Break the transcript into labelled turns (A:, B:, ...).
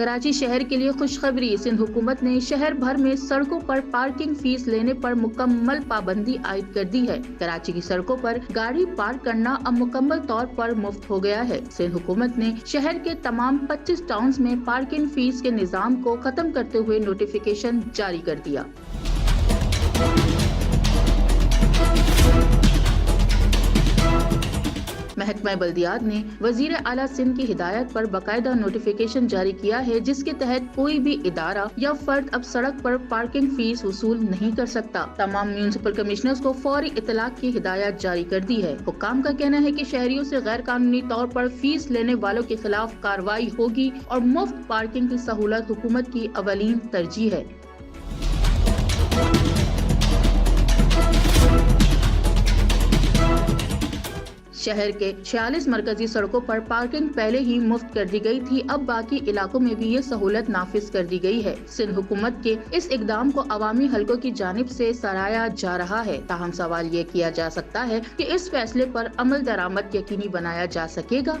A: कराची शहर के लिए खुशखबरी। सिंध हुकूमत ने शहर भर में सड़कों पर पार्किंग फीस लेने पर मुकम्मल पाबंदी आयद कर दी है। कराची की सड़कों पर गाड़ी पार्क करना अब मुकम्मल तौर पर मुफ्त हो गया है। सिंध हुकूमत ने शहर के तमाम 25 टाउन्स में पार्किंग फीस के निज़ाम को खत्म करते हुए नोटिफिकेशन जारी कर दिया। महकमा बल्दियात ने वजीर आला सिंध की हिदायत पर बाकायदा नोटिफिकेशन जारी किया है, जिसके तहत कोई भी इदारा या फर्द अब सड़क पर पार्किंग फीस वसूल नहीं कर सकता। तमाम म्यूनिसिपल कमिश्नर्स को फौरी इतलाक की हिदायत जारी कर दी है। हुक्काम का कहना है कि शहरियों से गैर कानूनी तौर पर फीस लेने वालों के खिलाफ कार्रवाई होगी और मुफ्त पार्किंग की सहूलत हुकूमत की अवलीन तरजीह है। शहर के 46 मरकजी सड़कों पर पार्किंग पहले ही मुफ्त कर दी गई थी। अब बाकी इलाकों में भी ये सहूलत नाफिज कर दी गई है। सिंध हुकूमत के इस इकदाम को अवामी हलकों की जानिब से सराहा जा रहा है। ताहम सवाल ये किया जा सकता है कि इस फैसले पर अमल दरामद यकीनी बनाया जा सकेगा।